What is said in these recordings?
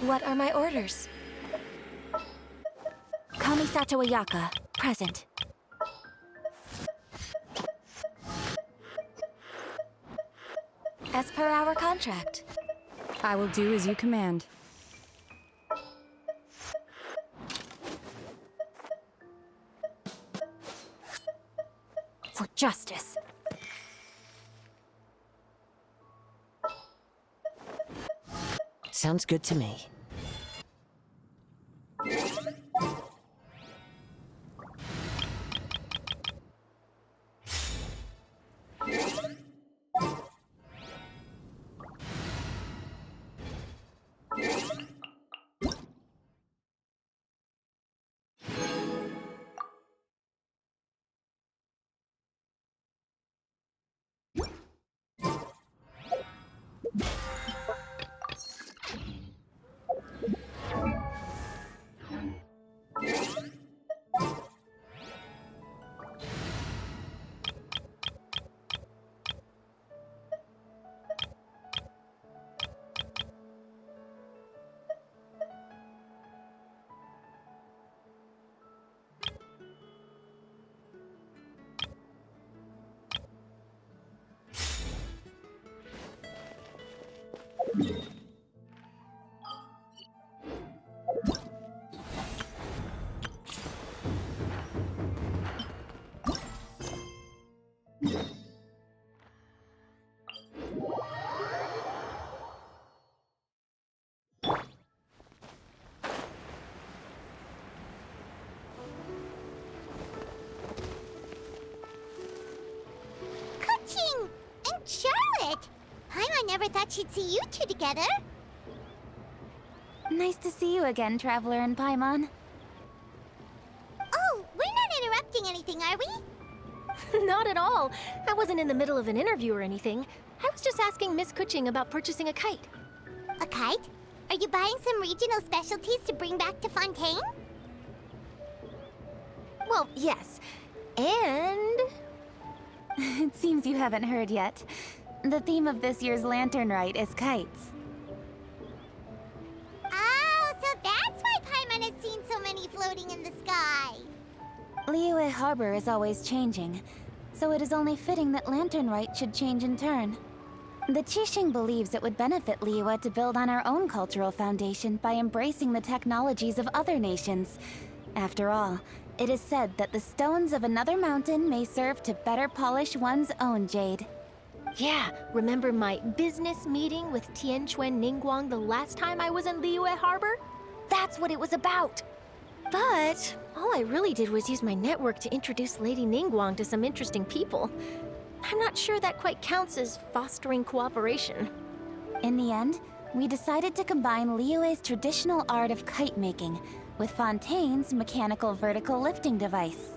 What are my orders? Kamisato Ayaka, present. As per our contract. I will do as you command. For justice. Sounds good to me. Kuching and Charlotte! Paimon never thought she'd see you two together. Nice to see you again, Traveler and Paimon. Oh, we're not interrupting anything, are we? Not at all. I wasn't in the middle of an interview or anything. I was just asking Miss Kuching about purchasing a kite. A kite? Are you buying some regional specialties to bring back to Fontaine? Well, yes. And... It seems you haven't heard yet. The theme of this year's Lantern Rite is kites. Oh, so that's why Paimon has seen so many floating in the sky. Liyue Harbor is always changing, so it is only fitting that Lantern Rite should change in turn. The Qixing believes it would benefit Liyue to build on our own cultural foundation by embracing the technologies of other nations. After all, it is said that the stones of another mountain may serve to better polish one's own jade. Yeah, remember my business meeting with Tianquan Ningguang the last time I was in Liyue Harbor? That's what it was about. But all I really did was use my network to introduce Lady Ningguang to some interesting people. I'm not sure that quite counts as fostering cooperation. In the end, we decided to combine Liyue's traditional art of kite making with Fontaine's mechanical vertical lifting device.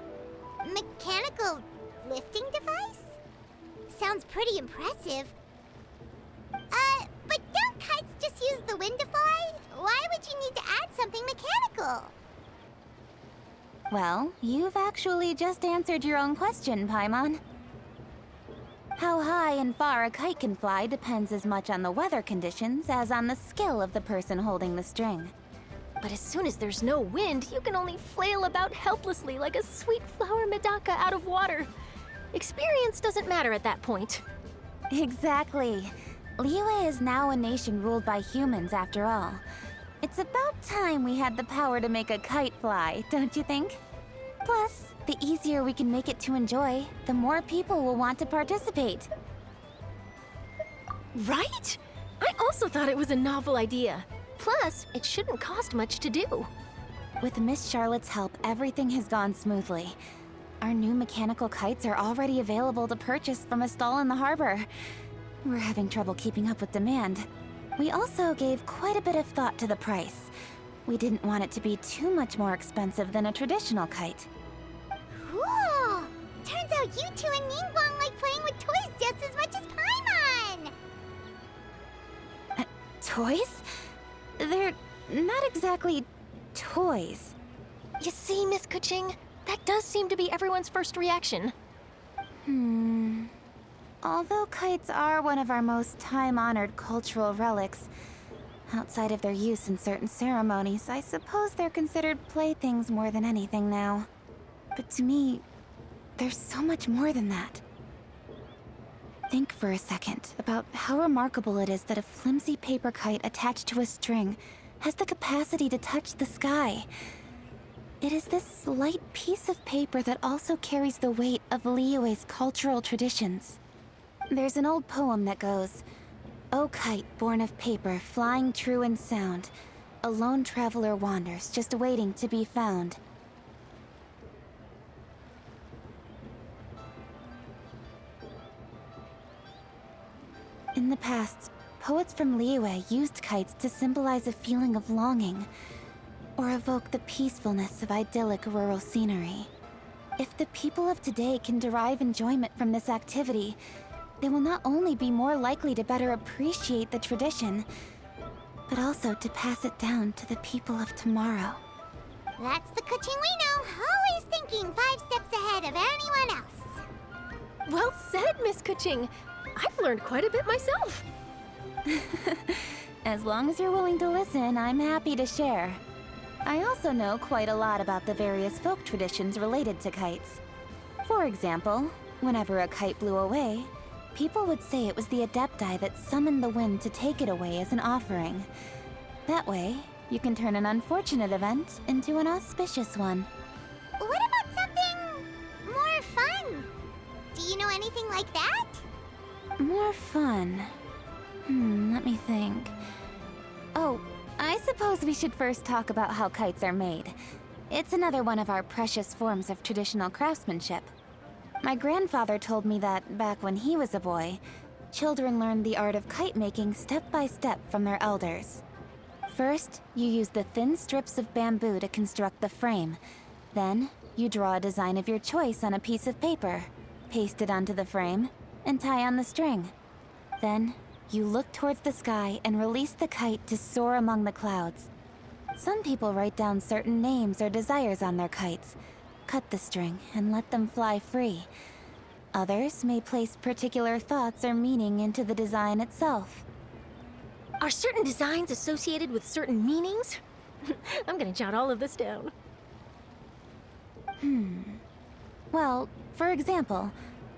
Mechanical lifting device? Sounds pretty impressive. But don't kites just use the wind to fly? Why would you need to add something mechanical? Well, you've actually just answered your own question, Paimon. How high and far a kite can fly depends as much on the weather conditions as on the skill of the person holding the string. But as soon as there's no wind, you can only flail about helplessly like a sweet flower medaka out of water. Experience doesn't matter at that point. Exactly. Liyue is now a nation ruled by humans, after all. It's about time we had the power to make a kite fly, don't you think? Plus, the easier we can make it to enjoy, the more people will want to participate. Right? I also thought it was a novel idea. Plus, it shouldn't cost much to do. With Miss Charlotte's help, everything has gone smoothly. Our new mechanical kites are already available to purchase from a stall in the harbor. We're having trouble keeping up with demand. We also gave quite a bit of thought to the price. We didn't want it to be too much more expensive than a traditional kite. Cool! Turns out you two and Ningguang like playing with toys just as much as Paimon! Toys? They're not exactly toys. You see, Miss Kuching, that does seem to be everyone's first reaction. Although kites are one of our most time-honored cultural relics, Outside of their use in certain ceremonies, I suppose they're considered playthings more than anything now. But to me, there's so much more than that. Think for a second about how remarkable it is that a flimsy paper kite attached to a string has the capacity to touch the sky. It is this light piece of paper that also carries the weight of Liyue's cultural traditions. There's an old poem that goes, "O kite born of paper, flying true in sound, a lone traveler wanders, just waiting to be found." In the past, poets from Liyue used kites to symbolize a feeling of longing, or evoke the peacefulness of idyllic rural scenery. If the people of today can derive enjoyment from this activity, they will not only be more likely to better appreciate the tradition, but also to pass it down to the people of tomorrow. That's the Kuching we know, always thinking 5 steps ahead of anyone else. Well said, Miss Kuching. I've learned quite a bit myself. As long as you're willing to listen, I'm happy to share. I also know quite a lot about the various folk traditions related to kites. For example, whenever a kite blew away, people would say it was the Adepti that summoned the wind to take it away as an offering. That way, you can turn an unfortunate event into an auspicious one. What about something more fun? Do you know anything like that? More fun. Let me think. Oh, I suppose we should first talk about how kites are made. It's another one of our precious forms of traditional craftsmanship. My grandfather told me that, back when he was a boy, children learned the art of kite making step by step from their elders. First, you use the thin strips of bamboo to construct the frame. Then, you draw a design of your choice on a piece of paper, paste it onto the frame, and tie on the string. Then, you look towards the sky and release the kite to soar among the clouds. Some people write down certain names or desires on their kites, cut the string, and let them fly free. Others may place particular thoughts or meaning into the design itself. Are certain designs associated with certain meanings? I'm gonna jot all of this down. Well, for example,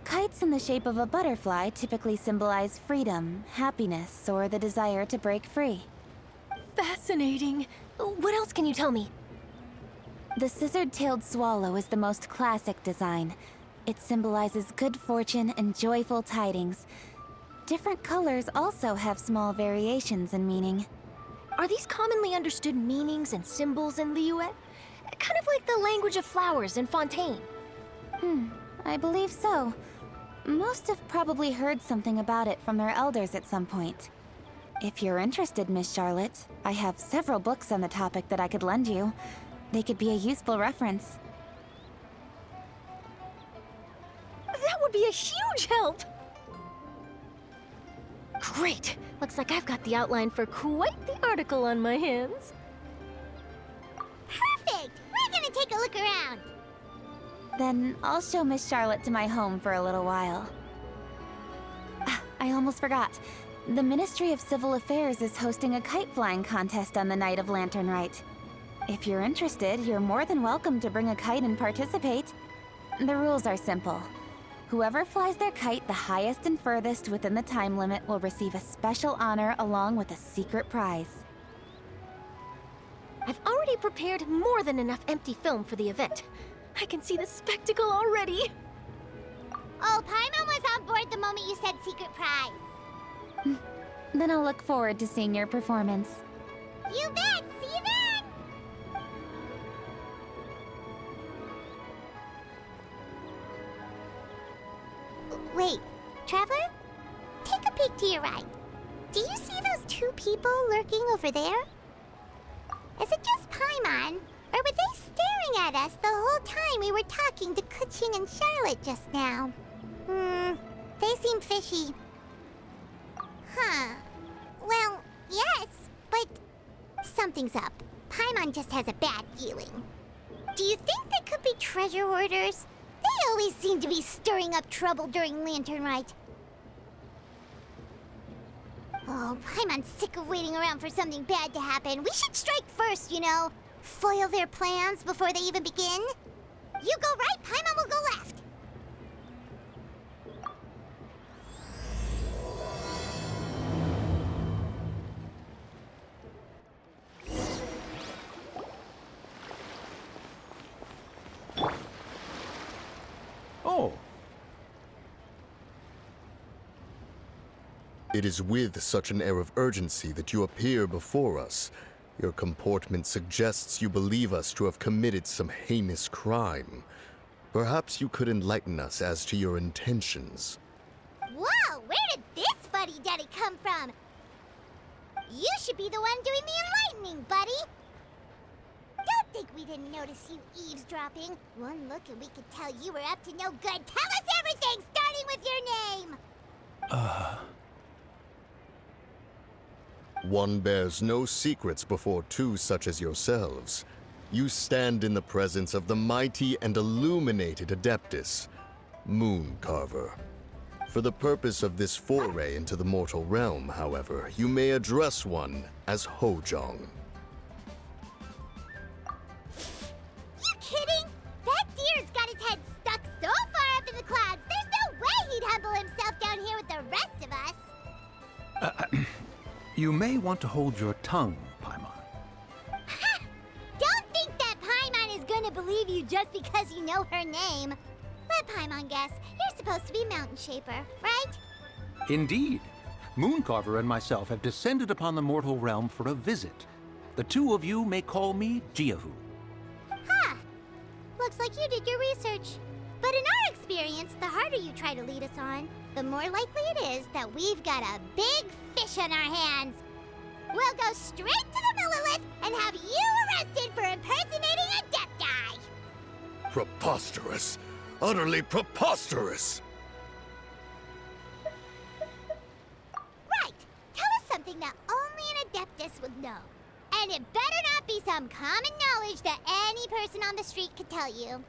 kites in the shape of a butterfly typically symbolize freedom, happiness, or the desire to break free. Fascinating. What else can you tell me? The scissor-tailed swallow is the most classic design. It symbolizes good fortune and joyful tidings. Different colors also have small variations in meaning. Are these commonly understood meanings and symbols in Liyue? Kind of like the language of flowers in Fontaine. I believe so. Most have probably heard something about it from their elders at some point. If you're interested, Miss Charlotte, I have several books on the topic that I could lend you. They could be a useful reference. That would be a huge help! Great! Looks like I've got the outline for quite the article on my hands. Perfect! We're gonna take a look around. Then I'll show Miss Charlotte to my home for a little while. I almost forgot. The Ministry of Civil Affairs is hosting a kite flying contest on the night of Lantern Rite. If you're interested, you're more than welcome to bring a kite and participate. The rules are simple. Whoever flies their kite the highest and furthest within the time limit will receive a special honor along with a secret prize. I've already prepared more than enough empty film for the event. I can see the spectacle already. Oh, Paimon was on board the moment you said secret prize. Then I'll look forward to seeing your performance. You bet! See you then! Wait, Traveler? Take a peek to your right. Do you see those 2 people lurking over there? Is it just Paimon? Or were they staring at us the whole time we were talking to Kuching and Charlotte just now? They seem fishy. Huh. Well, yes, but something's up. Paimon just has a bad feeling. Do you think they could be treasure hoarders? They always seem to be stirring up trouble during Lantern Rite. Oh, Paimon's sick of waiting around for something bad to happen. We should strike first, you know. Foil their plans before they even begin. You go right, Paimon will go left. Oh. It is with such an air of urgency that you appear before us. Your comportment suggests you believe us to have committed some heinous crime. Perhaps you could enlighten us as to your intentions. Whoa, where did this fuddy-duddy come from? You should be the one doing the enlightening, buddy. Don't think we didn't notice you eavesdropping. One look and we could tell you were up to no good. Tell us everything, starting with your name. One bears no secrets before two such as yourselves. You stand in the presence of the mighty and illuminated Adeptus, Mooncarver. For the purpose of this foray into the mortal realm, however, you may address one as Hojong. You kidding? That deer's got his head stuck so far up in the clouds, there's no way he'd humble himself down here with the rest of us. You may want to hold your tongue, Paimon. Ha! Don't think that Paimon is gonna believe you just because you know her name. Let Paimon guess. You're supposed to be Mountain Shaper, right? Indeed. Mooncarver and myself have descended upon the mortal realm for a visit. The two of you may call me Jiahu. Huh. Looks like you did your research. But in our experience, the harder you try to lead us on, the more likely it is that we've got a big fish on our hands. We'll go straight to the Millilith and have you arrested for impersonating a Death Guy. Preposterous! Utterly preposterous! Right. Tell us something that only an Adeptus would know. And it better not be some common knowledge that any person on the street could tell you.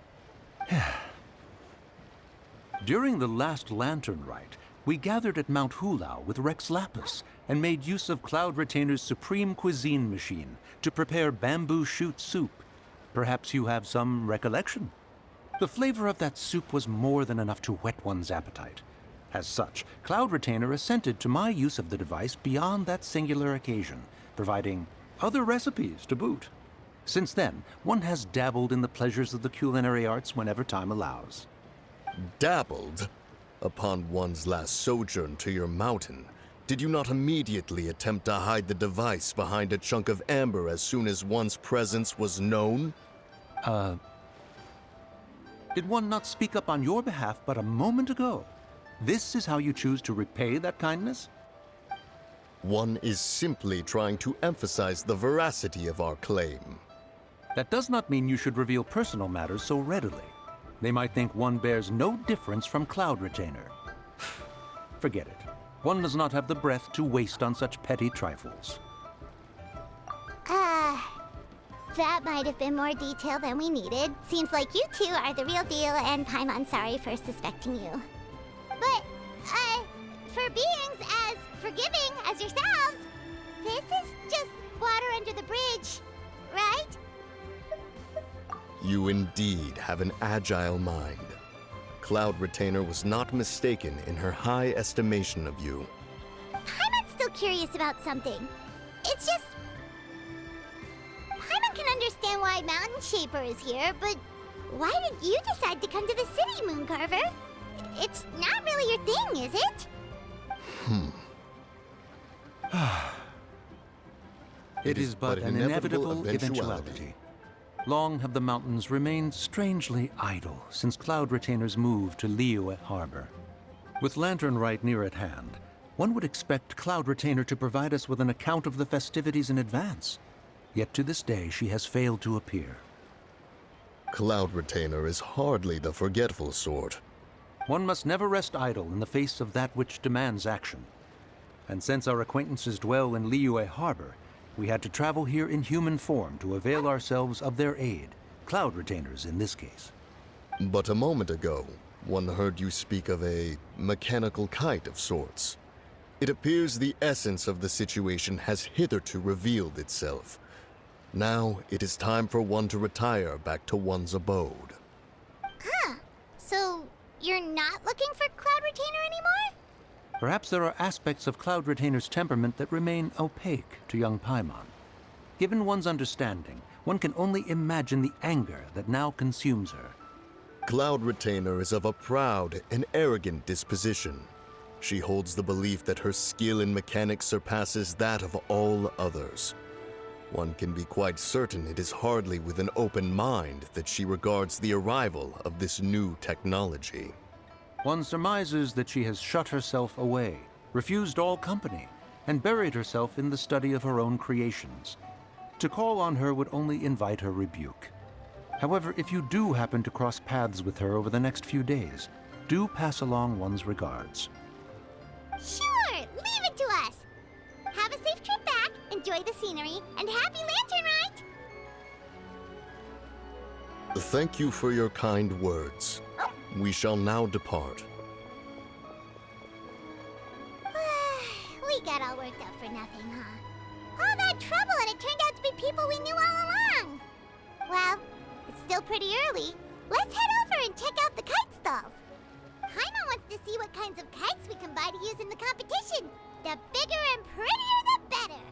During the last Lantern Rite, we gathered at Mount Hulao with Rex Lapis and made use of Cloud Retainer's supreme cuisine machine to prepare bamboo shoot soup. Perhaps you have some recollection? The flavor of that soup was more than enough to whet one's appetite. As such, Cloud Retainer assented to my use of the device beyond that singular occasion, providing other recipes to boot. Since then, one has dabbled in the pleasures of the culinary arts whenever time allows. Dabbled? Upon one's last sojourn to your mountain, did you not immediately attempt to hide the device behind a chunk of amber as soon as one's presence was known? Did one not speak up on your behalf but a moment ago? This is how you choose to repay that kindness? One is simply trying to emphasize the veracity of our claim. That does not mean you should reveal personal matters so readily. They might think one bears no difference from Cloud Retainer. Forget it. One does not have the breath to waste on such petty trifles. That might have been more detail than we needed. Seems like you two are the real deal, and Paimon's sorry for suspecting you. But, for beings as forgiving as yourselves, this is just water under the bridge, right? You indeed have an agile mind. Cloud Retainer was not mistaken in her high estimation of you. Paimon's still curious about something. It's just... Paimon can understand why Mountain Shaper is here, but why did you decide to come to the city, Mooncarver? It's not really your thing, is it? It is but an inevitable eventuality. Long have the mountains remained strangely idle since Cloud Retainer's move to Liyue Harbor. With Lantern Rite near at hand, one would expect Cloud Retainer to provide us with an account of the festivities in advance. Yet to this day, she has failed to appear. Cloud Retainer is hardly the forgetful sort. One must never rest idle in the face of that which demands action. And since our acquaintances dwell in Liyue Harbor, we had to travel here in human form to avail ourselves of their aid, Cloud Retainers in this case. But a moment ago, one heard you speak of a mechanical kite of sorts. It appears the essence of the situation has hitherto revealed itself. Now it is time for one to retire back to one's abode. So, you're not looking for Cloud Retainer anymore? Perhaps there are aspects of Cloud Retainer's temperament that remain opaque to young Paimon. Given one's understanding, one can only imagine the anger that now consumes her. Cloud Retainer is of a proud and arrogant disposition. She holds the belief that her skill in mechanics surpasses that of all others. One can be quite certain it is hardly with an open mind that she regards the arrival of this new technology. One surmises that she has shut herself away, refused all company, and buried herself in the study of her own creations. To call on her would only invite her rebuke. However, if you do happen to cross paths with her over the next few days, do pass along one's regards. Sure, leave it to us. Have a safe trip back, enjoy the scenery, and happy Lantern Rite! Thank you for your kind words. We shall now depart. We got all worked up for nothing, huh? All that trouble and it turned out to be people we knew all along! Well, it's still pretty early. Let's head over and check out the kite stalls. Paimon wants to see what kinds of kites we can buy to use in the competition. The bigger and prettier, the better.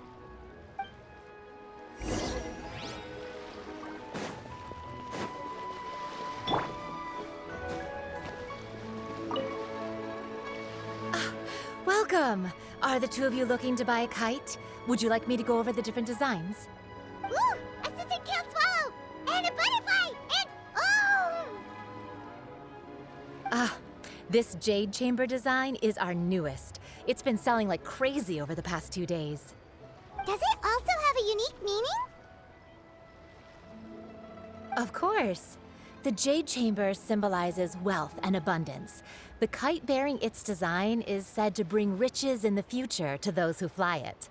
Welcome! Are the two of you looking to buy a kite? Would you like me to go over the different designs? Ooh, a scissor-tail swallow! And a butterfly! And oh! This jade chamber design is our newest. It's been selling like crazy over the past 2 days. Does it also have a unique meaning? Of course. The jade chamber symbolizes wealth and abundance. The kite bearing its design is said to bring riches in the future to those who fly it.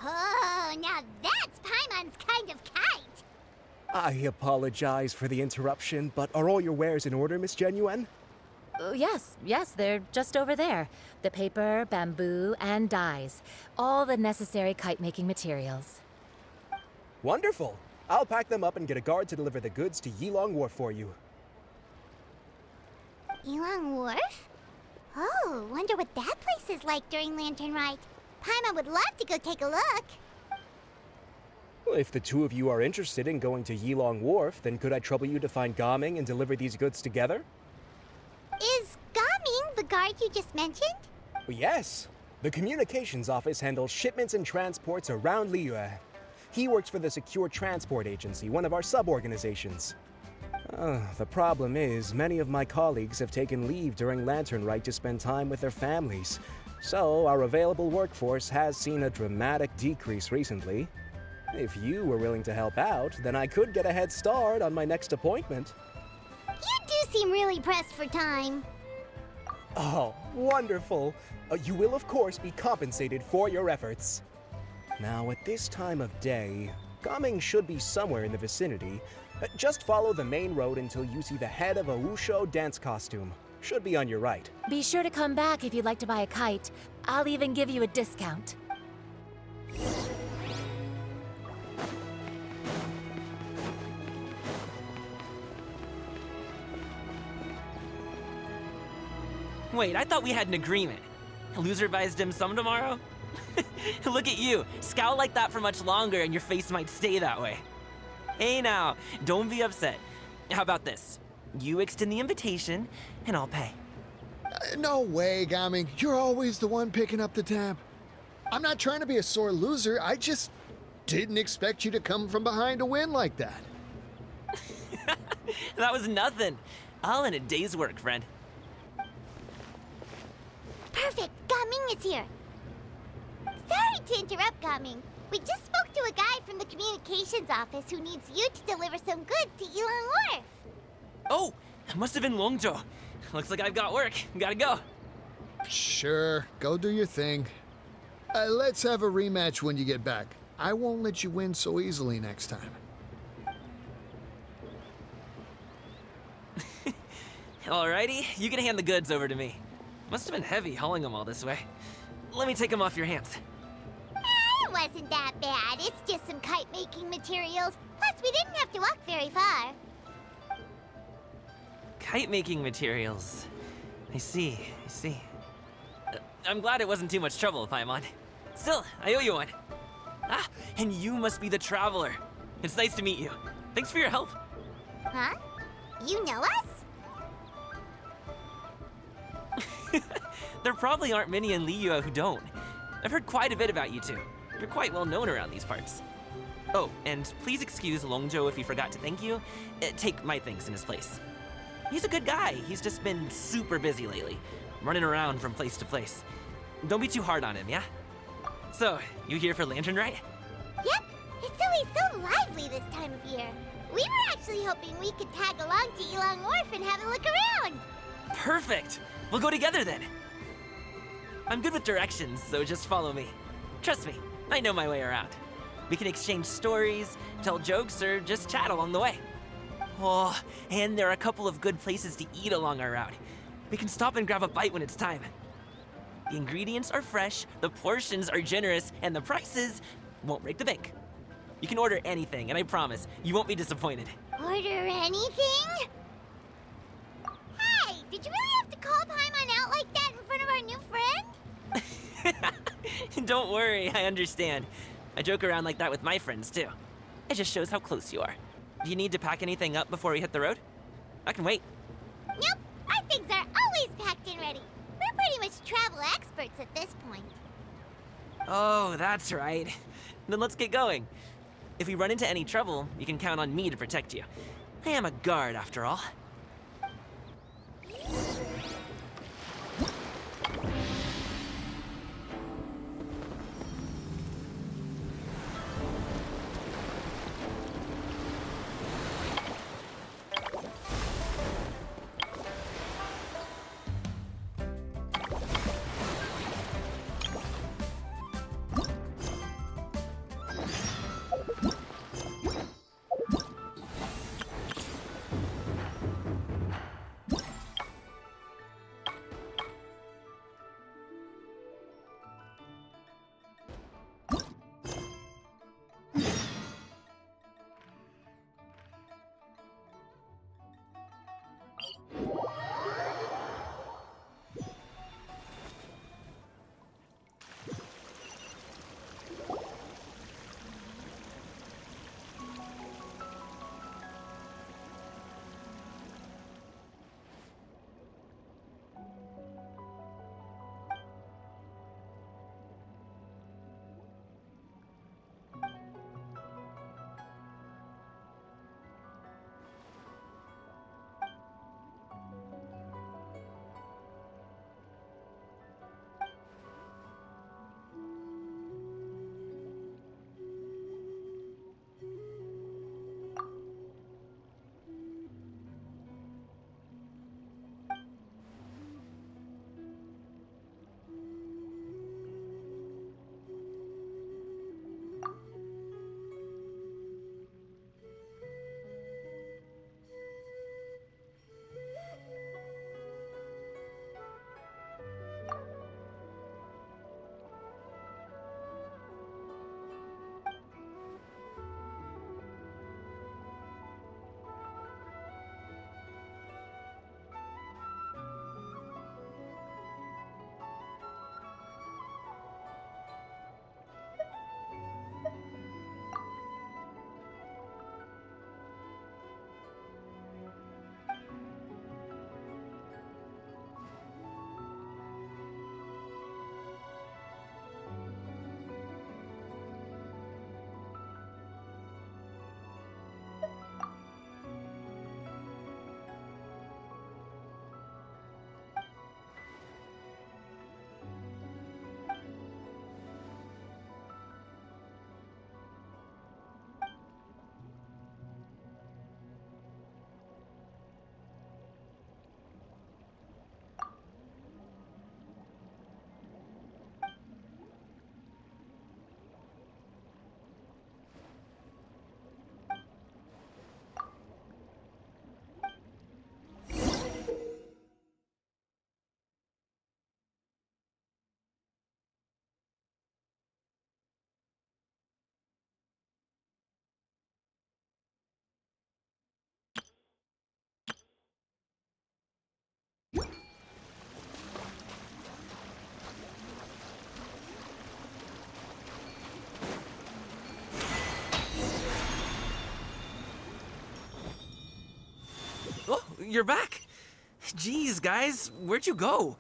Oh, now that's Paimon's kind of kite! I apologize for the interruption, but are all your wares in order, Miss Genuine? Yes, they're just over there. The paper, bamboo, and dyes. All the necessary kite-making materials. Wonderful! I'll pack them up and get a guard to deliver the goods to Yilong Wharf for you. Yilong Wharf? Oh, wonder what that place is like during Lantern Rite. Paimon would love to go take a look. Well, if the two of you are interested in going to Yilong Wharf, then could I trouble you to find Gaming and deliver these goods together? Is Gaming the guard you just mentioned? Well, yes. The communications office handles shipments and transports around Liyue. He works for the Secure Transport Agency, one of our sub-organizations. The problem is, many of my colleagues have taken leave during Lantern Rite to spend time with their families. So, our available workforce has seen a dramatic decrease recently. If you were willing to help out, then I could get a head start on my next appointment. You do seem really pressed for time. Oh, wonderful! You will, of course, be compensated for your efforts. Now, at this time of day, Gaming should be somewhere in the vicinity. Just follow the main road until you see the head of a Wushu dance costume. Should be on your right. Be sure to come back if you'd like to buy a kite. I'll even give you a discount. Wait, I thought we had an agreement. Loser buys dim sum tomorrow? Look at you. Scowl like that for much longer and your face might stay that way. Hey now, don't be upset. How about this? You extend the invitation and I'll pay. No way, Gaming. You're always the one picking up the tab. I'm not trying to be a sore loser. I just didn't expect you to come from behind to win like that. That was nothing. All in a day's work, friend. Perfect, Gaming is here. Sorry to interrupt, Gaming. We just spoke to a guy from the communications office who needs you to deliver some goods to Yilong Wharf. Oh, it must have been Longzhou. Looks like I've got work. Gotta go. Sure, go do your thing. Let's have a rematch when you get back. I won't let you win so easily next time. Alrighty, you can hand the goods over to me. Must have been heavy hauling them all this way. let me take them off your hands. It wasn't that bad. It's just some kite-making materials. Plus, we didn't have to walk very far. Kite-making materials. I see. I'm glad it wasn't too much trouble, Paimon. Still, I owe you one. Ah, and you must be the traveler. It's nice to meet you. Thanks for your help. Huh? You know us? There probably aren't many in Liyue who don't. I've heard quite a bit about you two. You're quite well known around these parts. Oh, and please excuse Longzhou if he forgot to thank you. Take my thanks in his place. He's a good guy. He's just been super busy lately, running around from place to place. Don't be too hard on him, yeah? So, you here for Lantern Rite? Yep. It's always so lively this time of year. We were actually hoping we could tag along to Yilong Wharf and have a look around. Perfect! We'll go together then. I'm good with directions, so just follow me. Trust me, I know my way around. We can exchange stories, tell jokes, or just chat along the way. Oh, and there are a couple of good places to eat along our route. We can stop and grab a bite when it's time. The ingredients are fresh, the portions are generous, and the prices won't break the bank. You can order anything, and I promise, you won't be disappointed. Order anything? Hey, did you really have to call Paimon out like that in front of our new friend? Don't worry, I understand. I joke around like that with my friends, too. It just shows how close you are. Do you need to pack anything up before we hit the road? I can wait. Nope, our things are always packed and ready. We're pretty much travel experts at this point. Oh, that's right. Then let's get going. If we run into any trouble, you can count on me to protect you. I am a guard, after all. you're back. Jeez, guys, where'd you go?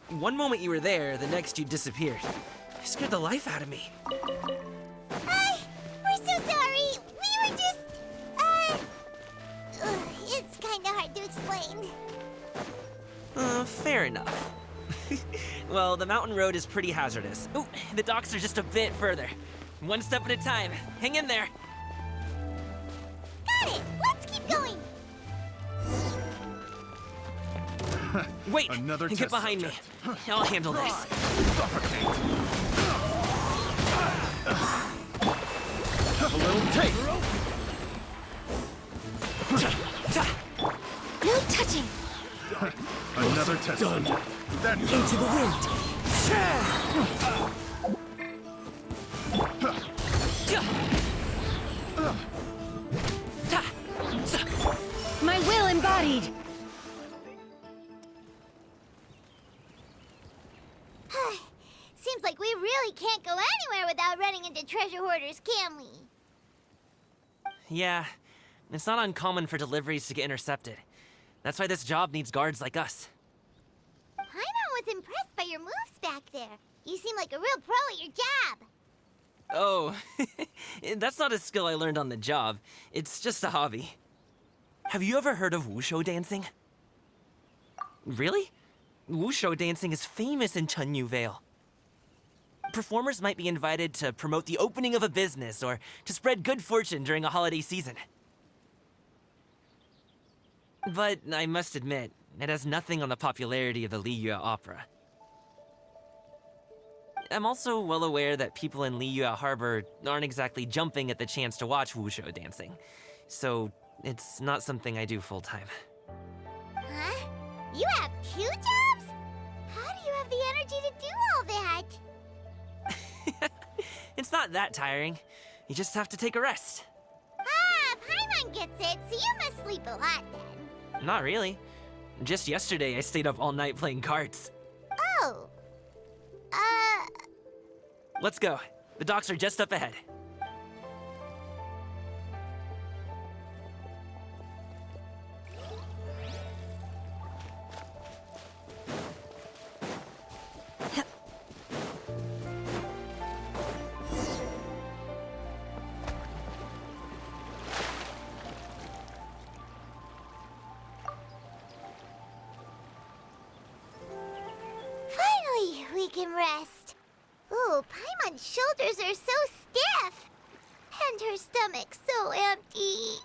One moment you were there, the next you disappeared. You scared the life out of me. We're so sorry. We were just, it's kinda hard to explain. Fair enough. Well, the mountain road is pretty hazardous. Ooh, the docks are just a bit further. One step at a time. Hang in there. Got it! Let's keep going! Wait, Another get test behind me. subject. I'll handle this. A little tape. No touching! Another test subject. That Into the wind. My will embodied! Seems like we really can't go anywhere without running into treasure hoarders, can we? Yeah, it's not uncommon for deliveries to get intercepted. That's why this job needs guards like us. Paimon was impressed by your moves back there. You seem like a real pro at your job. Oh, that's not a skill I learned on the job. It's just a hobby. Have you ever heard of wushu dancing? Really? Wushu dancing is famous in Chunyu Vale. Performers might be invited to promote the opening of a business or to spread good fortune during a holiday season. But I must admit, it has nothing on the popularity of the Liyue opera. I'm also well aware that people in Liyue Harbor aren't exactly jumping at the chance to watch wushu dancing, so it's not something I do full-time. Huh? You have 2 jobs? How do you have the energy to do all that? It's not that tiring. You just have to take a rest. Ah, Paimon gets it, so you must sleep a lot then. Not really. Just yesterday, I stayed up all night playing cards. Oh. Let's go. The docks are just up ahead. Finally, we can rest. Ooh, Paimon's shoulders are so stiff. And her stomach so empty.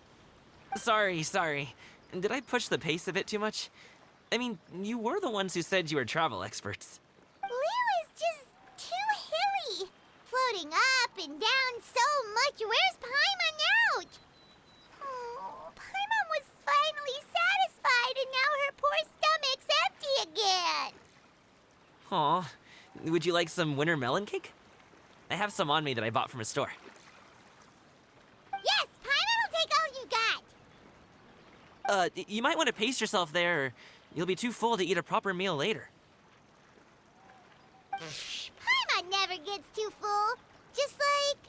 Sorry. Did I push the pace a bit too much? I mean, you were the ones who said you were travel experts. Liu is just too hilly. Floating up and down so much. Where's Paimon out? Oh, Paimon was finally satisfied and now her poor stomach's empty again. Aw, would you like some winter melon cake? I have some on me that I bought from a store. Yes, Paimon will take all you got. You might want to pace yourself there, or you'll be too full to eat a proper meal later. Paimon never gets too full. Just like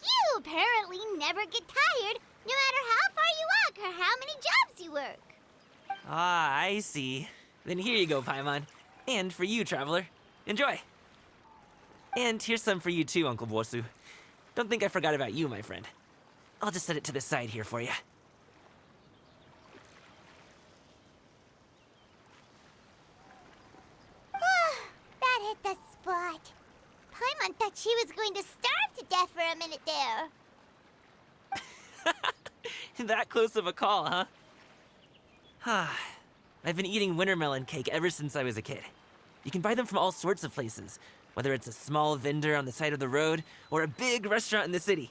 you apparently never get tired, no matter how far you walk or how many jobs you work. Ah, I see. Then here you go, Paimon. And for you, traveler. Enjoy. And here's some for you too, Uncle Bosu. Don't think I forgot about you, my friend. I'll just set it to the side here for you. That hit the spot. Paimon thought she was going to starve to death for a minute there. That close of a call, huh? I've been eating winter melon cake ever since I was a kid. You can buy them from all sorts of places, whether it's a small vendor on the side of the road or a big restaurant in the city.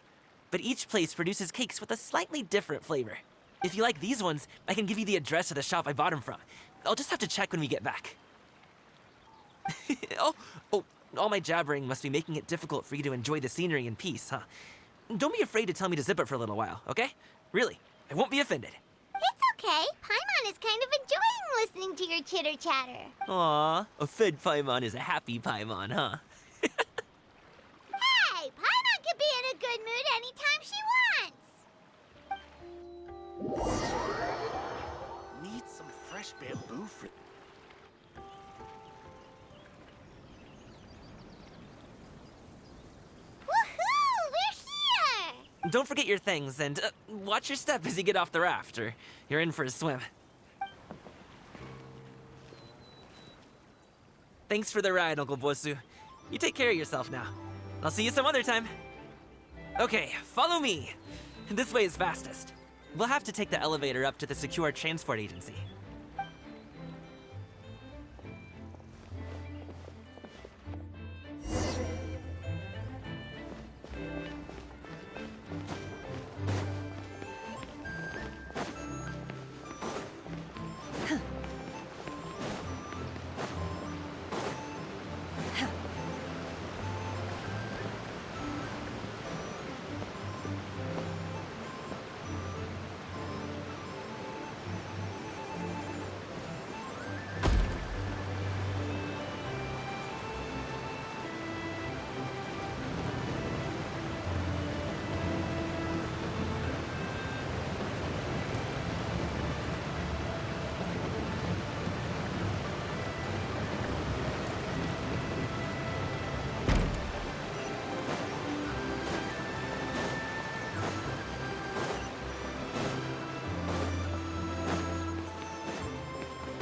But each place produces cakes with a slightly different flavor. If you like these ones, I can give you the address of the shop I bought them from. I'll just have to check when we get back. Oh, all my jabbering must be making it difficult for you to enjoy the scenery in peace, huh? Don't be afraid to tell me to zip it for a little while, okay? Really, I won't be offended. It's okay. Paimon is kind of enjoying listening to your chitter-chatter. Aw, a fed Paimon is a happy Paimon, huh? Hey, Paimon can be in a good mood anytime she wants. fresh bamboo for... Woohoo! We're here! Don't forget your things, and watch your step as you get off the raft, or you're in for a swim. Thanks for the ride, Uncle Bosu. You take care of yourself now. I'll see you some other time. Okay, follow me. This way is fastest. We'll have to take the elevator up to the secure transport agency.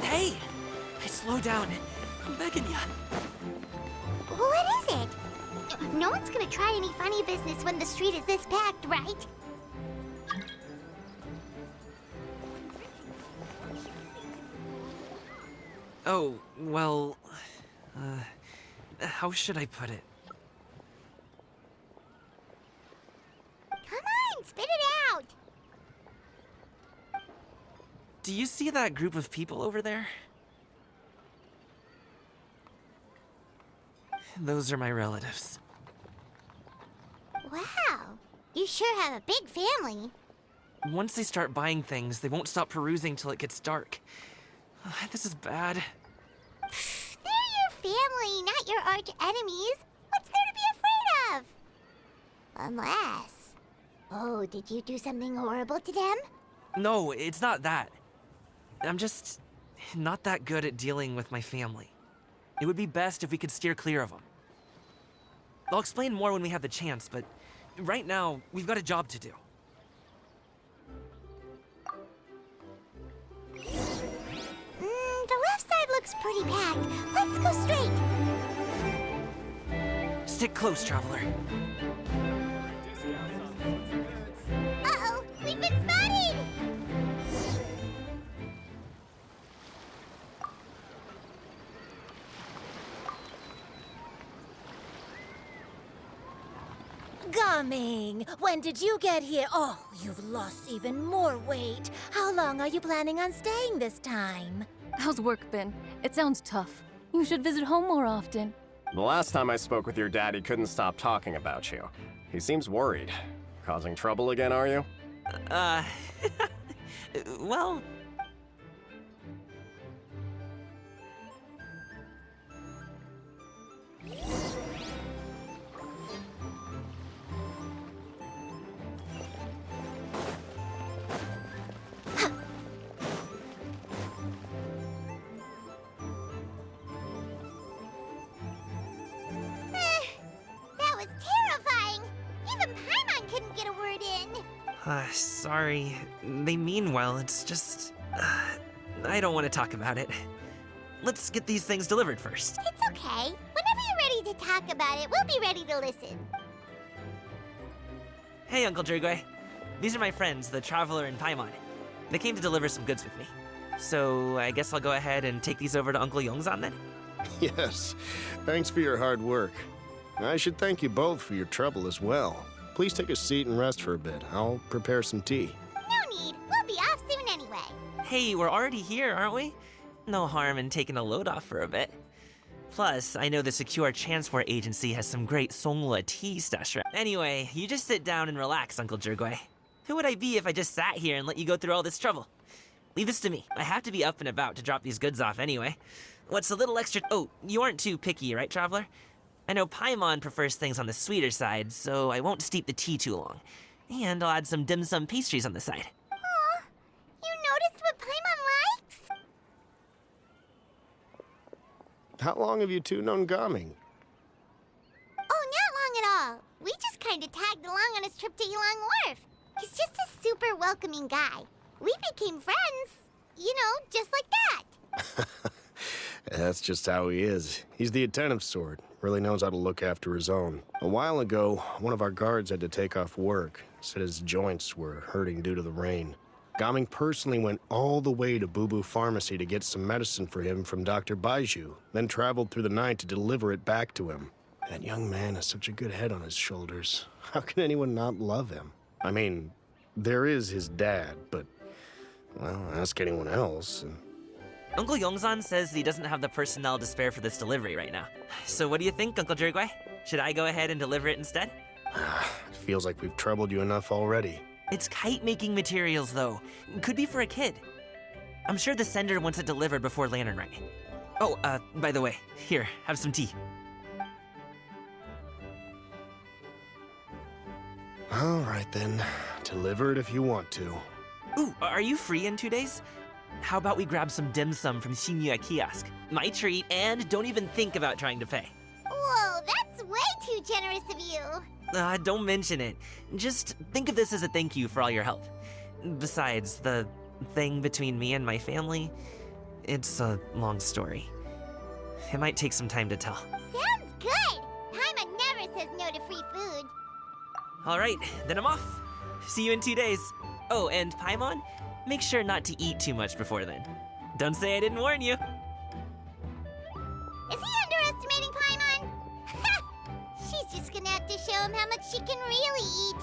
Hey! Slow down. I'm begging ya. What is it? No one's gonna try any funny business when the street is this packed, right? Oh, well... how should I put it? Come on, spit it out! Do you see that group of people over there? Those are my relatives. Wow, you sure have a big family. Once they start buying things, they won't stop perusing till it gets dark. This is bad. They're your family, not your arch enemies. What's there to be afraid of? Unless... Oh, did you do something horrible to them? No, it's not that. I'm just not that good at dealing with my family. It would be best if we could steer clear of them. I'll explain more when we have the chance, but right now, we've got a job to do. The left side looks pretty packed. Let's go straight. Stick close, traveler. Uh-oh, we've been spotted! Coming! When did you get here? Oh, you've lost even more weight. How long are you planning on staying this time? How's work been? It sounds tough. You should visit home more often. The last time I spoke with your dad, he couldn't stop talking about you. He seems worried. Causing trouble again, are you? Well... That was terrifying. Even Paimon couldn't get a word in. Sorry. They mean well, it's just... I don't want to talk about it. Let's get these things delivered first. It's okay. Whenever you're ready to talk about it, we'll be ready to listen. Hey, Uncle Jirgwe. These are my friends, the Traveler and Paimon. They came to deliver some goods with me. So I guess I'll go ahead and take these over to Uncle Yongzan then? Yes. Thanks for your hard work. I should thank you both for your trouble as well. Please take a seat and rest for a bit. I'll prepare some tea. No need. We'll be off soon anyway. Hey, we're already here, aren't we? No harm in taking a load off for a bit. Plus, I know the Secure Transport Agency has some great Songhua tea stashed around. Anyway, you just sit down and relax, Uncle Jirgwe. Who would I be if I just sat here and let you go through all this trouble? Leave this to me. I have to be up and about to drop these goods off anyway. What's a little extra— Oh, you aren't too picky, right, Traveler? I know Paimon prefers things on the sweeter side, so I won't steep the tea too long. And I'll add some dim sum pastries on the side. Aw, you noticed what Paimon likes? How long have you two known Gaming? Oh, not long at all. We just kind of tagged along on his trip to Yulong Wharf. He's just a super welcoming guy. We became friends, you know, just like that. That's just how he is. He's the attentive sort. Really knows how to look after his own. A while ago, one of our guards had to take off work. Said his joints were hurting due to the rain. Gaming personally went all the way to Boo Boo Pharmacy to get some medicine for him from Dr. Baiju, then traveled through the night to deliver it back to him. That young man has such a good head on his shoulders. How can anyone not love him? I mean, there is his dad, but, well, ask anyone else. Uncle Yongzan says he doesn't have the personnel to spare for this delivery right now. So what do you think, Uncle Jirgwei? Should I go ahead and deliver it instead? It feels like we've troubled you enough already. It's kite-making materials, though. Could be for a kid. I'm sure the sender wants it delivered before Lantern Rite. Oh, by the way, here, have some tea. All right, then. Deliver it if you want to. Ooh, are you free in 2 days? How about we grab some dim sum from Shinya Kiosk? My treat, and don't even think about trying to pay. Whoa, that's way too generous of you. Don't mention it. Just think of this as a thank you for all your help. Besides, the thing between me and my family, it's a long story. It might take some time to tell. Sounds good. Paimon never says no to free food. All right, then I'm off. See you in 2 days. Oh, and Paimon, make sure not to eat too much before then. Don't say I didn't warn you. Is he underestimating Paimon? She's just gonna have to show him how much she can really eat.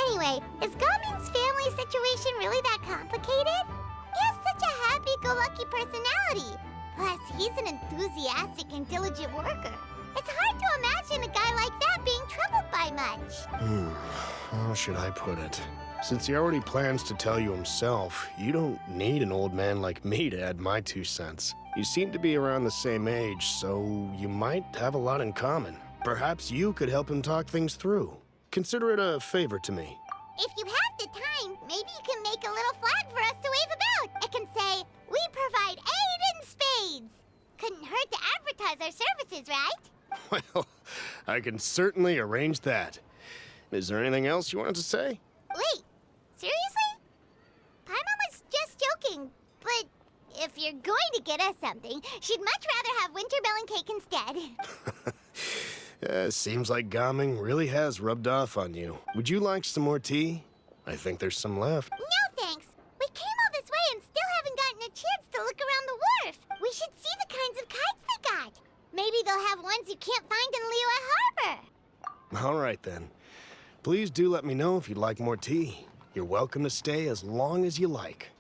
Anyway, is Gaming's family situation really that complicated? He has such a happy-go-lucky personality. Plus, he's an enthusiastic and diligent worker. It's hard to imagine a guy like that being troubled by much. How should I put it? Since he already plans to tell you himself, you don't need an old man like me to add my 2 cents. You seem to be around the same age, so you might have a lot in common. Perhaps you could help him talk things through. Consider it a favor to me. If you have the time, maybe you can make a little flag for us to wave about. It can say, "We provide aid in spades." Couldn't hurt to advertise our services, right? Well, I can certainly arrange that. Is there anything else you wanted to say? Wait, seriously? Paimon was just joking, but if you're going to get us something, she'd much rather have winter melon cake instead. Seems like Gaming really has rubbed off on you. Would you like some more tea? I think there's some left. No, thanks. We came all this way and still haven't gotten a chance to look around the wharf. We should see the kinds of kites they got. Maybe they'll have ones you can't find in Liyue Harbor. All right, then. Please do let me know if you'd like more tea. You're welcome to stay as long as you like.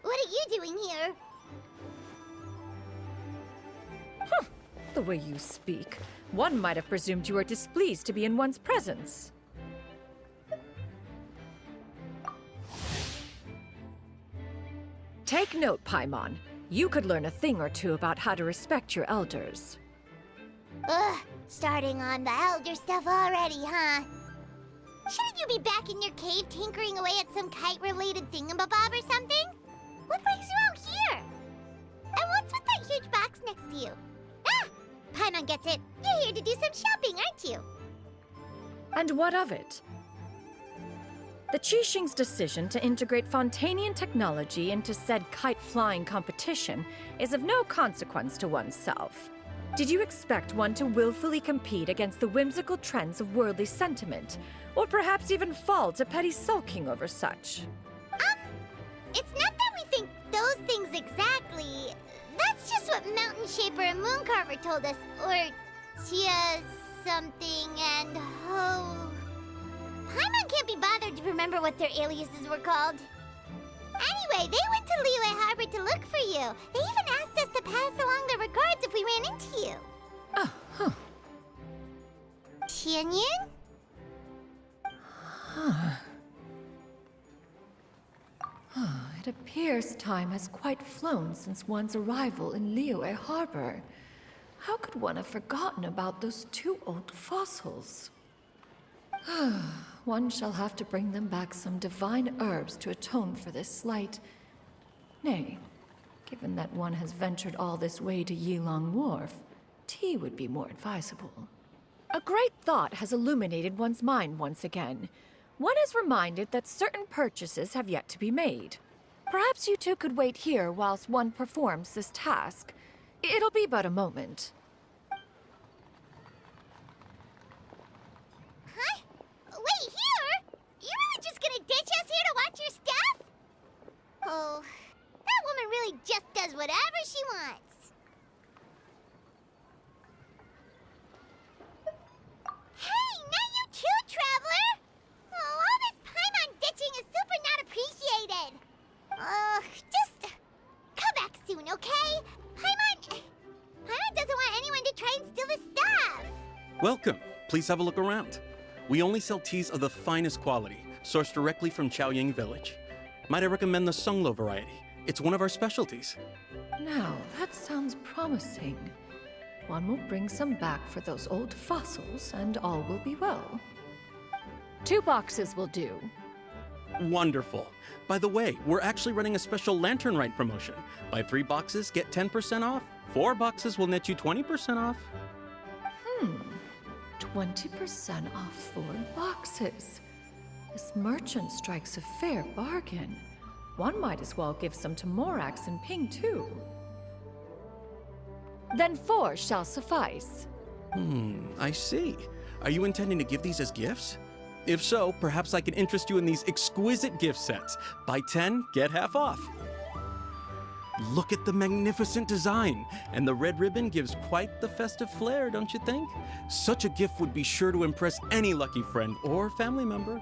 What are you doing here? The way you speak, one might have presumed you were displeased to be in one's presence. Take note, Paimon. You could learn a thing or two about how to respect your elders. Ugh, starting on the elder stuff already, huh? Shouldn't you be back in your cave tinkering away at some kite-related thingamabob or something? What brings you out here? And what's with that huge box next to you? Ah! Paimon gets it. You're here to do some shopping, aren't you? And what of it? The Qixing's decision to integrate Fontanian technology into said kite-flying competition is of no consequence to oneself. Did you expect one to willfully compete against the whimsical trends of worldly sentiment, or perhaps even fall to petty sulking over such? It's not that we think those things exactly. That's just what Mountain Shaper and Mooncarver told us, or Tia something and Ho. Paimon can't be bothered to remember what their aliases were called. Anyway, they went to Liyue Harbor to look for you. They even asked us to pass along their regards if we ran into you. Oh, huh. Tianyun? appears time has quite flown since one's arrival in Liyue Harbor. How could one have forgotten about those two old fossils? One shall have to bring them back some divine herbs to atone for this slight. Nay, given that one has ventured all this way to Yilong Wharf, tea would be more advisable. A great thought has illuminated one's mind once again. One is reminded that certain purchases have yet to be made. Perhaps you two could wait here whilst one performs this task. It'll be but a moment. Huh? Wait, here? You really just gonna ditch us here to watch your stuff? Oh, that woman really just does whatever she wants. Hey, not you too, Traveler! Oh, all this Paimon ditching is super not appreciated. Just come back soon, okay? Paimon doesn't want anyone to try and steal his stuff. Welcome. Please have a look around. We only sell teas of the finest quality, sourced directly from Chaoying Village. Might I recommend the Sunglo variety? It's one of our specialties. Now, that sounds promising. One will bring some back for those old fossils, and all will be well. 2 boxes will do. Wonderful. By the way, we're actually running a special Lantern Rite promotion. Buy 3 boxes, get 10% off. 4 boxes will net you 20% off. 20% off 4 boxes. This merchant strikes a fair bargain. One might as well give some to Morax and Ping, too. Then 4 shall suffice. I see. Are you intending to give these as gifts? If so, perhaps I can interest you in these exquisite gift sets. Buy 10, get half off. Look at the magnificent design, and the red ribbon gives quite the festive flair, don't you think? Such a gift would be sure to impress any lucky friend or family member.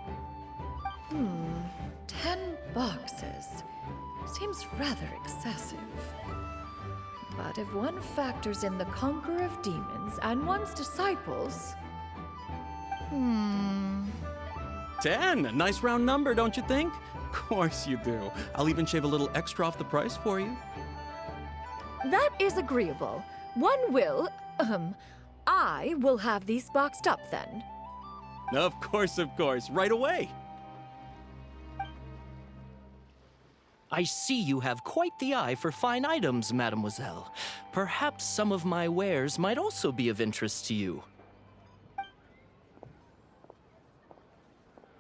10 boxes. Seems rather excessive. But if one factors in the Conqueror of Demons and one's disciples... 10, a nice round number, don't you think? Of course you do. I'll even shave a little extra off the price for you. That is agreeable. One will, I will have these boxed up then. Of course, right away. I see you have quite the eye for fine items, mademoiselle. Perhaps some of my wares might also be of interest to you.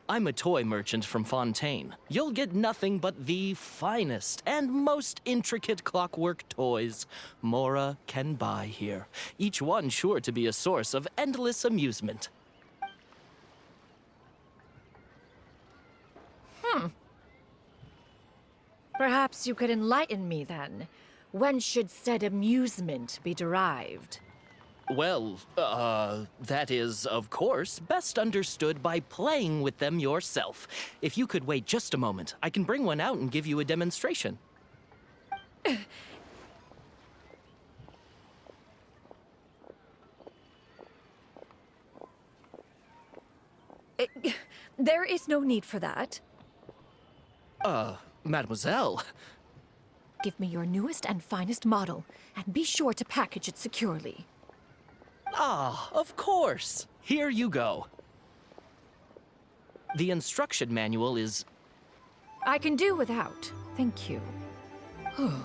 I'm a toy merchant from Fontaine. You'll get nothing but the finest and most intricate clockwork toys Mora can buy here. Each one sure to be a source of endless amusement. Perhaps you could enlighten me then. When should said amusement be derived? Well, that is, of course, best understood by playing with them yourself. If you could wait just a moment, I can bring one out and give you a demonstration. There is no need for that. Mademoiselle. Give me your newest and finest model, and be sure to package it securely. Ah, of course. Here you go. The instruction manual is... I can do without, thank you. Oh,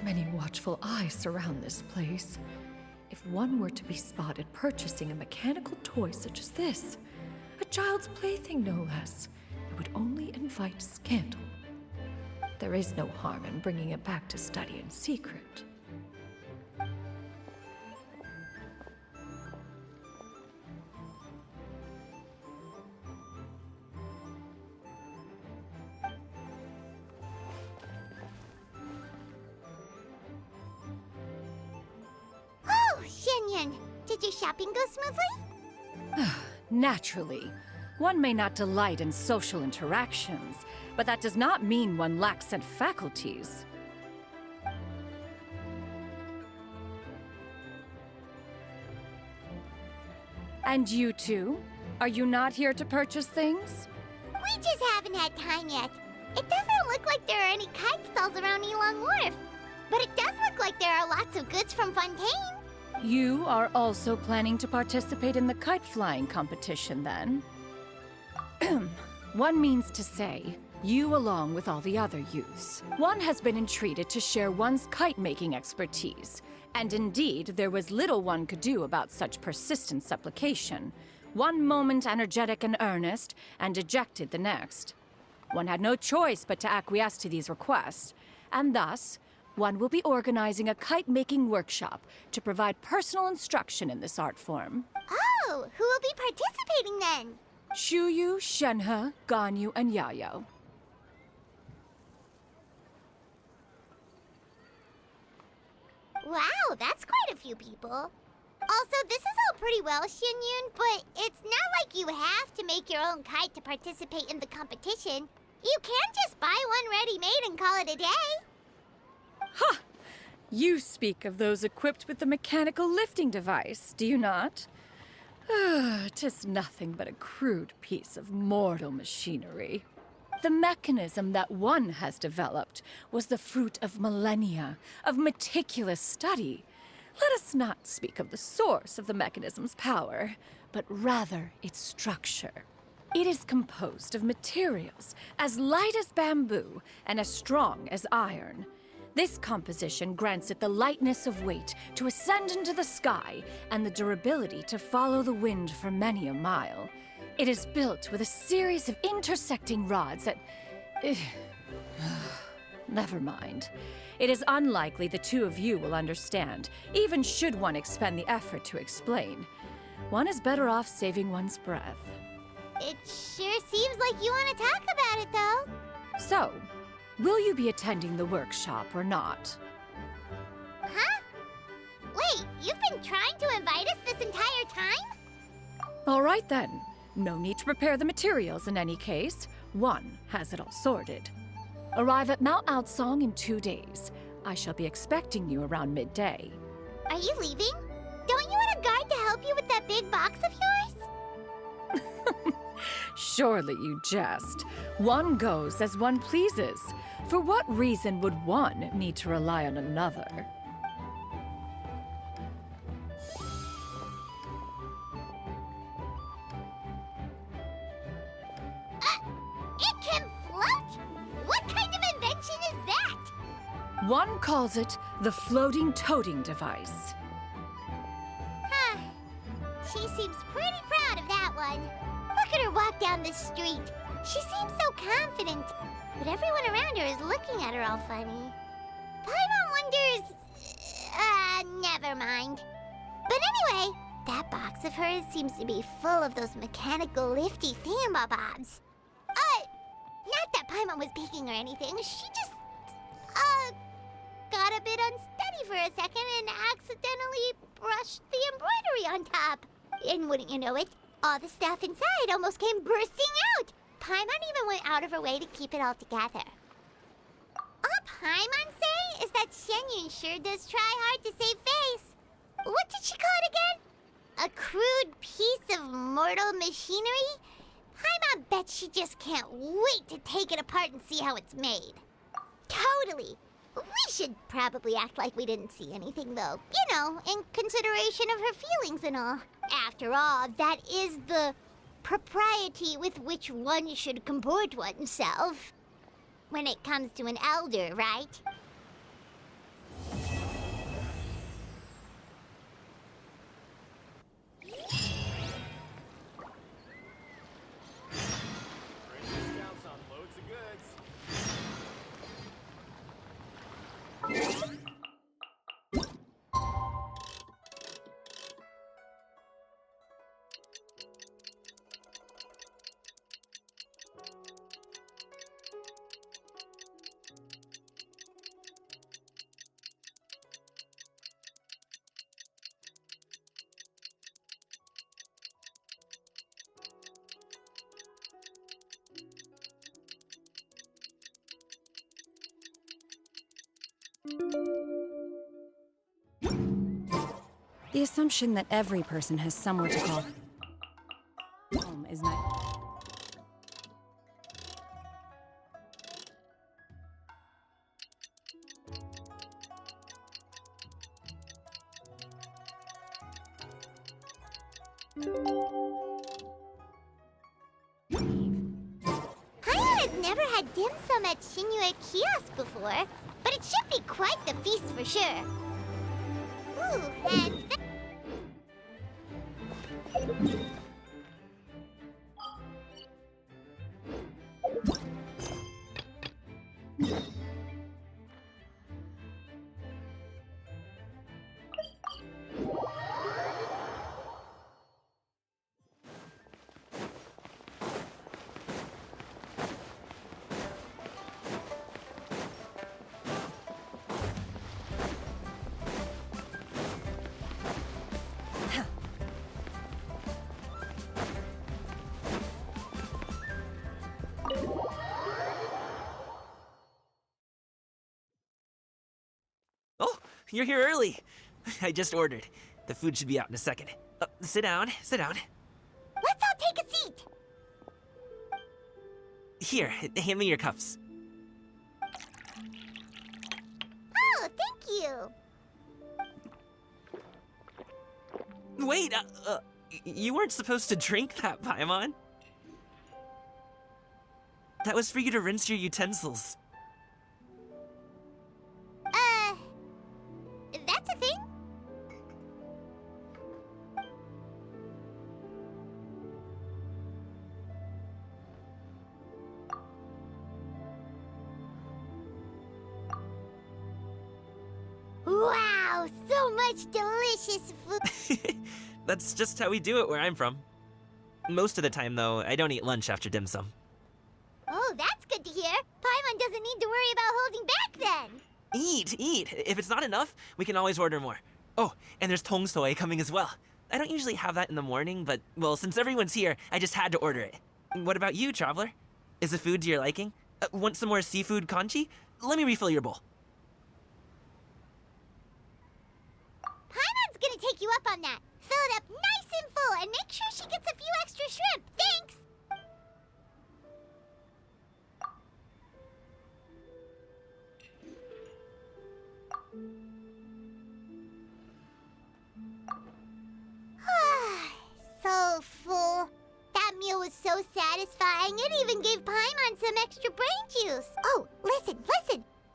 many watchful eyes surround this place. If one were to be spotted purchasing a mechanical toy such as this, a child's plaything no less, it would only invite scandal. There is no harm in bringing it back to study in secret. Oh, Shenyan, did your shopping go smoothly? Naturally. One may not delight in social interactions, but that does not mean one lacks said faculties. And you two? Are you not here to purchase things? We just haven't had time yet. It doesn't look like there are any kite stalls around Elong Wharf, but it does look like there are lots of goods from Fontaine. You are also planning to participate in the kite flying competition, then? One means to say, you along with all the other youths. One has been entreated to share one's kite-making expertise, and indeed, there was little one could do about such persistent supplication. One moment energetic and earnest, and dejected the next. One had no choice but to acquiesce to these requests, and thus, one will be organizing a kite-making workshop to provide personal instruction in this art form. Oh, who will be participating then? Shuyu, Shenhe, Ganyu, and Yayo. Wow, that's quite a few people. Also, this is all pretty well, Xianyun, but it's not like you have to make your own kite to participate in the competition. You can just buy one ready-made and call it a day. Ha! You speak of those equipped with the mechanical lifting device, do you not? 'Tis nothing but a crude piece of mortal machinery. The mechanism that one has developed was the fruit of millennia of meticulous study. Let us not speak of the source of the mechanism's power, but rather its structure. It is composed of materials as light as bamboo and as strong as iron. This composition grants it the lightness of weight to ascend into the sky and the durability to follow the wind for many a mile. It is built with a series of intersecting rods that... Never mind. It is unlikely the two of you will understand, even should one expend the effort to explain. One is better off saving one's breath. It sure seems like you want to talk about it, though. So, will you be attending the workshop or not? Huh? Wait, you've been trying to invite us this entire time? All right then. No need to prepare the materials in any case. One has it all sorted. Arrive at Mount Outsong in 2 days. I shall be expecting you around midday. Are you leaving? Don't you want a guard to help you with that big box of yours? Surely you jest. One goes as one pleases. For what reason would one need to rely on another? It can float? What kind of invention is that? One calls it the floating toting device. Huh. She seems pretty proud of that one. Look at her walk down the street. She seems so confident, but everyone around her is looking at her all funny. Paimon wonders... never mind. But anyway, that box of hers seems to be full of those mechanical lifty thingamabobs. Not that Paimon was peeking or anything. She just, got a bit unsteady for a second and accidentally brushed the embroidery on top. And wouldn't you know it, all the stuff inside almost came bursting out. Paimon even went out of her way to keep it all together. All Paimon say is that Xianyun sure does try hard to save face. What did she call it again? A crude piece of mortal machinery? Paimon bets she just can't wait to take it apart and see how it's made. Totally. We should probably act like we didn't see anything, though. You know, in consideration of her feelings and all. After all, that is the propriety with which one should comport oneself. When it comes to an elder, right? Discounts on loads of goods. The assumption that every person has somewhere to call home is not... Paimon has never had dim sum at Shinue Kiosk before, but it should be quite the feast for sure. Ooh, and Oh, you're here early. I just ordered. The food should be out in a second. Sit down, sit down. let's all take a seat. Here, hand me your cups. Oh, thank you. Wait, you weren't supposed to drink that, Paimon. That was for you to rinse your utensils. That's a thing? Wow, so much delicious food. That's just how we do it where I'm from. Most of the time, though, I don't eat lunch after dim sum. Oh, that's good to hear. Paimon doesn't need to worry about holding back then. Eat, eat. If it's not enough, we can always order more. Oh, and there's tong soy coming as well. I don't usually have that in the morning, but, well, since everyone's here, I just had to order it. What about you, traveler? Is the food to your liking? Want some more seafood kanchi? Let me refill your bowl. Paimon's gonna take you up on that. Fill it up nice and full and make sure she gets a few extra shrimp. Thanks! So full. That meal was so satisfying, it even gave Paimon some extra brain juice. Oh, listen.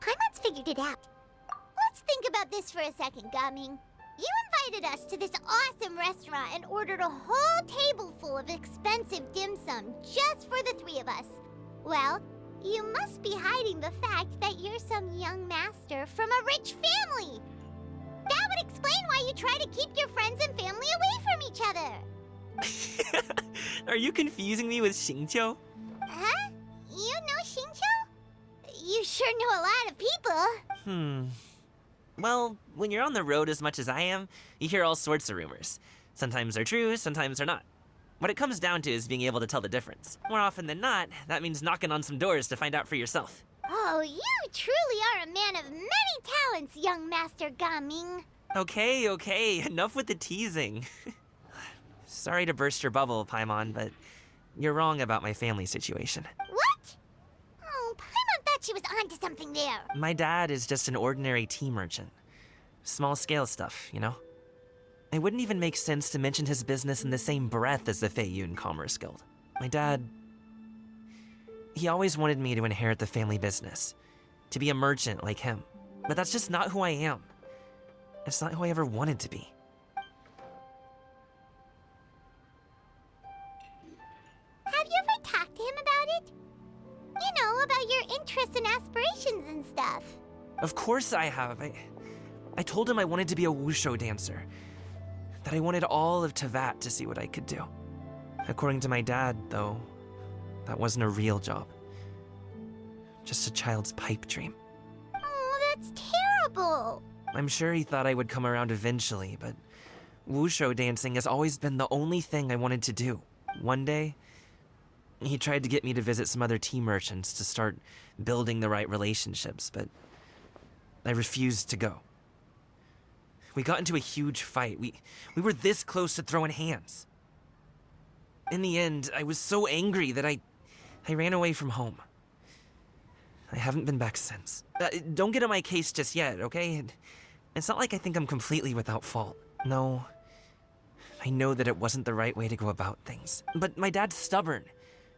Paimon's figured it out. Let's think about this for a second, Gaming. You invited us to this awesome restaurant and ordered a whole table full of expensive dim sum just for the three of us. Well, you must be hiding the fact that you're some young master from a rich family. That would explain why you try to keep your friends and family away from each other. Are you confusing me with Xingqiu? Huh? You know Xingqiu? You sure know a lot of people. Well, when you're on the road as much as I am, you hear all sorts of rumors. Sometimes they're true, sometimes they're not. What it comes down to is being able to tell the difference. More often than not, that means knocking on some doors to find out for yourself. Oh, you truly are a man of many talents, young Master Gaming. Okay, enough with the teasing. Sorry to burst your bubble, Paimon, but you're wrong about my family situation. What? Oh, Paimon thought she was onto something there. My dad is just an ordinary tea merchant. Small-scale stuff, you know? It wouldn't even make sense to mention his business in the same breath as the Feiyun Commerce Guild. My dad... he always wanted me to inherit the family business, to be a merchant like him. But that's just not who I am. It's not who I ever wanted to be. Have you ever talked to him about it? You know, about your interests and aspirations and stuff. Of course I have. I told him I wanted to be a wushu dancer. That I wanted all of Tevat to see what I could do. According to my dad, though, that wasn't a real job. Just a child's pipe dream. Oh, that's terrible. I'm sure he thought I would come around eventually, but wushu dancing has always been the only thing I wanted to do. One day, he tried to get me to visit some other tea merchants to start building the right relationships, but I refused to go. We got into a huge fight. We were this close to throwing hands. In the end, I was so angry that I ran away from home. I haven't been back since. Don't get on my case just yet, okay? It's not like I think I'm completely without fault. No. I know that it wasn't the right way to go about things. But my dad's stubborn.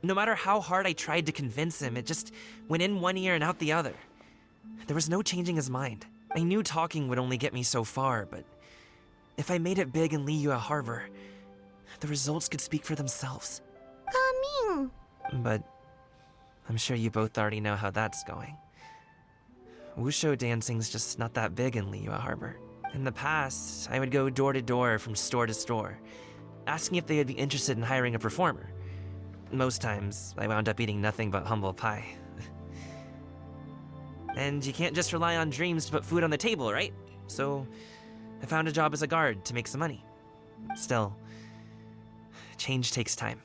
No matter how hard I tried to convince him, it just went in one ear and out the other. There was no changing his mind. I knew talking would only get me so far, but if I made it big in Liyue Harbor, the results could speak for themselves. Gaming. But I'm sure you both already know how that's going. Wushu dancing's just not that big in Liyue Harbor. In the past, I would go door to door from store to store, asking if they would be interested in hiring a performer. Most times, I wound up eating nothing but humble pie. And you can't just rely on dreams to put food on the table, right? So, I found a job as a guard to make some money. Still, change takes time.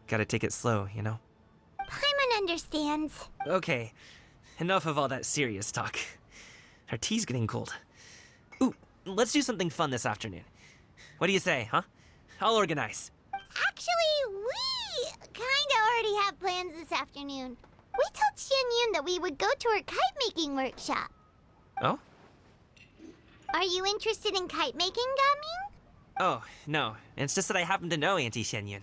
Gotta take it slow, you know? Paimon understands. Okay, enough of all that serious talk. Our tea's getting cold. Ooh, let's do something fun this afternoon. What do you say, huh? I'll organize. Actually, we kinda already have plans this afternoon. We told Xianyun that we would go to her kite-making workshop. Oh? Are you interested in kite-making, Gaming? Oh, no. It's just that I happen to know Auntie Xianyun.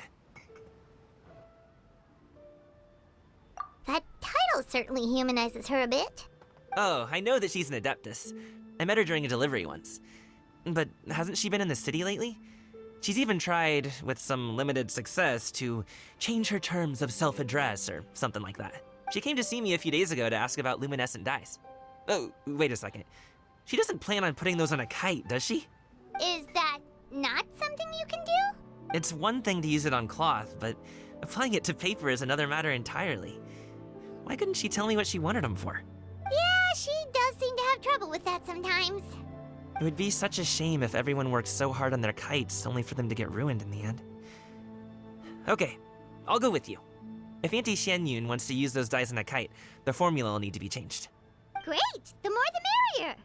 That title certainly humanizes her a bit. Oh, I know that she's an Adeptus. I met her during a delivery once. But hasn't she been in the city lately? She's even tried, with some limited success, to change her terms of self-address or something like that. She came to see me a few days ago to ask about luminescent dyes. Oh, wait a second. She doesn't plan on putting those on a kite, does she? Is that not something you can do? It's one thing to use it on cloth, but applying it to paper is another matter entirely. Why couldn't she tell me what she wanted them for? Yeah, she does seem to have trouble with that sometimes. It would be such a shame if everyone worked so hard on their kites only for them to get ruined in the end. Okay, I'll go with you. If Auntie Xianyun wants to use those dyes on a kite, the formula will need to be changed. Great! The more the merrier!